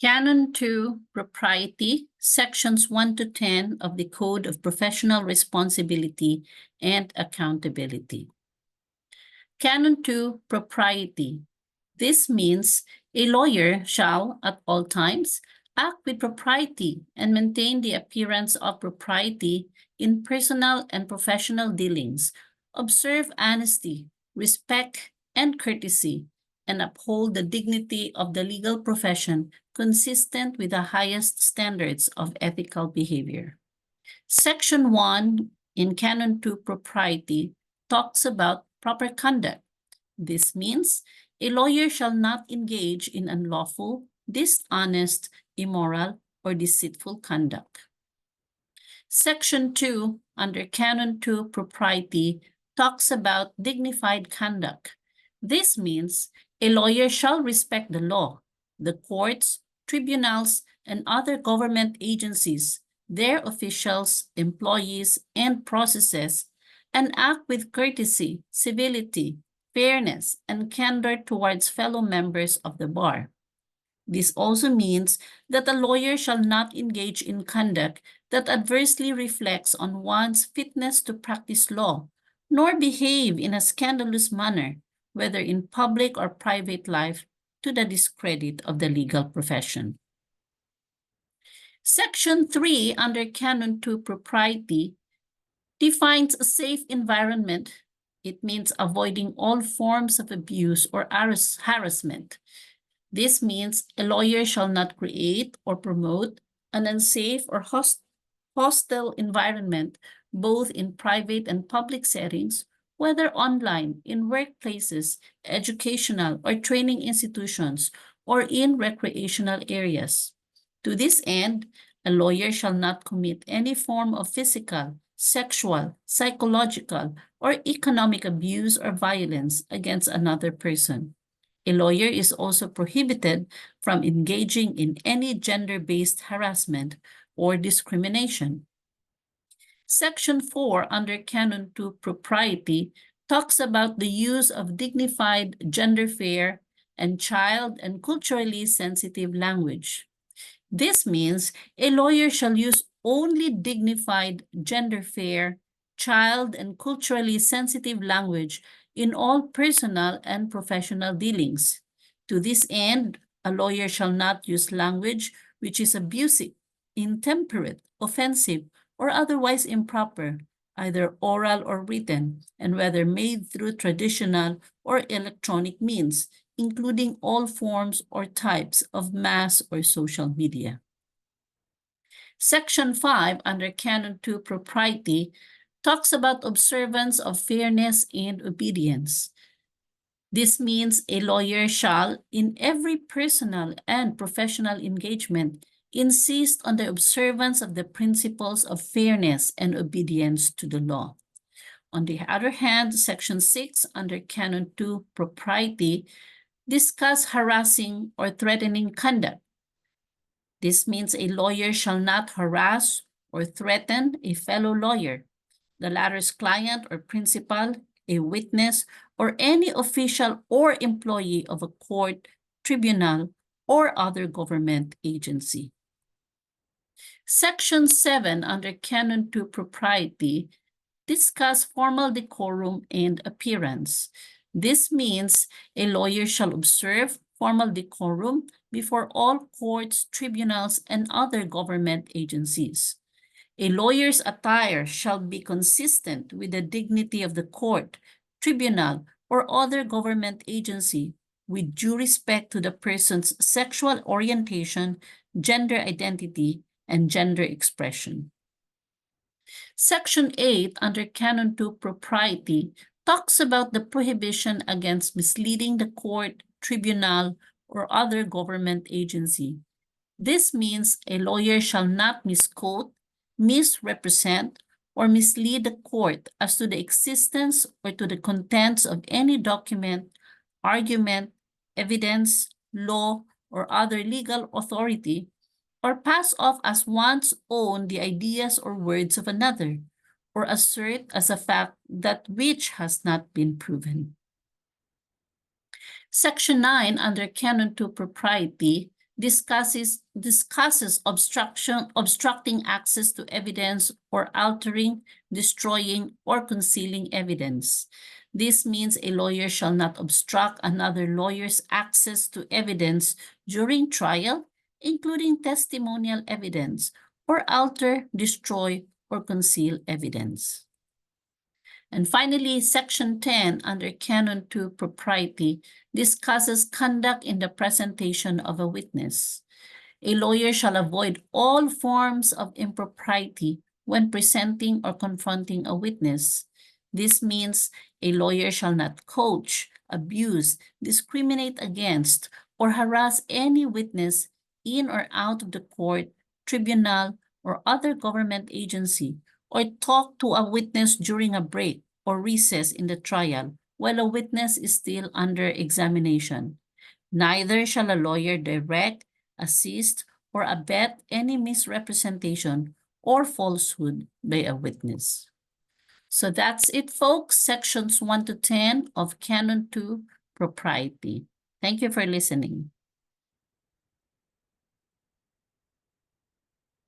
Canon 2, Propriety, Sections 1 to 10 of the Code of Professional Responsibility and Accountability. Canon 2, Propriety. This means a lawyer shall, at all times, act with propriety and maintain the appearance of propriety in personal and professional dealings, observe honesty, respect, and courtesy, and uphold the dignity of the legal profession consistent with the highest standards of ethical behavior. Section 1 in Canon 2 Propriety talks about proper conduct. This means a lawyer shall not engage in unlawful, dishonest, immoral, or deceitful conduct. Section 2 under Canon 2 Propriety talks about dignified conduct. This means a lawyer shall respect the law, the courts, tribunals, and other government agencies, their officials, employees, and processes, and act with courtesy, civility, fairness, and candor towards fellow members of the bar. This also means that a lawyer shall not engage in conduct that adversely reflects on one's fitness to practice law, nor behave in a scandalous manner, whether in public or private life, to the discredit of the legal profession. Section 3 under Canon 2 Propriety defines a safe environment. It means avoiding all forms of abuse or harassment. This means a lawyer shall not create or promote an unsafe or hostile environment, both in private and public settings, whether online, in workplaces, educational or training institutions, or in recreational areas. To this end, a lawyer shall not commit any form of physical, sexual, psychological, or economic abuse or violence against another person. A lawyer is also prohibited from engaging in any gender-based harassment or discrimination. Section 4 under Canon 2 Propriety talks about the use of dignified, gender-fair, and child and culturally sensitive language. This means a lawyer shall use only dignified, gender-fair, child and culturally sensitive language in all personal and professional dealings. To this end, a lawyer shall not use language which is abusive, intemperate, offensive, or otherwise improper, either oral or written, and whether made through traditional or electronic means, including all forms or types of mass or social media. Section 5 under Canon 2 Propriety talks about observance of fairness and obedience. This means a lawyer shall, in every personal and professional engagement, insist on the observance of the principles of fairness and obedience to the law. On the other hand, Section 6 under Canon 2 Propriety discuss harassing or threatening conduct. This means a lawyer shall not harass or threaten a fellow lawyer, the latter's client or principal, a witness, or any official or employee of a court, tribunal, or other government agency. Section 7 under Canon 2 Propriety discuss formal decorum and appearance. This means a lawyer shall observe formal decorum before all courts, tribunals, and other government agencies. A lawyer's attire shall be consistent with the dignity of the court, tribunal, or other government agency, with due respect to the person's sexual orientation, gender identity, and gender expression. Section 8 under Canon 2 Propriety talks about the prohibition against misleading the court, tribunal, or other government agency. This means a lawyer shall not misquote, misrepresent, or mislead the court as to the existence or to the contents of any document, argument, evidence, law, or other legal authority, or pass off as one's own the ideas or words of another, or assert as a fact that which has not been proven. Section 9 under Canon 2 Propriety discusses obstructing access to evidence or altering, destroying, or concealing evidence. This means a lawyer shall not obstruct another lawyer's access to evidence during trial, including testimonial evidence, or alter, destroy, or conceal evidence. And finally, Section 10 under Canon 2 Propriety discusses conduct in the presentation of a witness. A lawyer shall avoid all forms of impropriety when presenting or confronting a witness. This means a lawyer shall not coach, abuse, discriminate against, or harass any witness in or out of the court, tribunal, or other government agency, or talk to a witness during a break or recess in the trial while a witness is still under examination. Neither shall a lawyer direct, assist, or abet any misrepresentation or falsehood by a witness. So that's it, folks. Sections 1 to 10 of Canon 2 Propriety. Thank you for listening.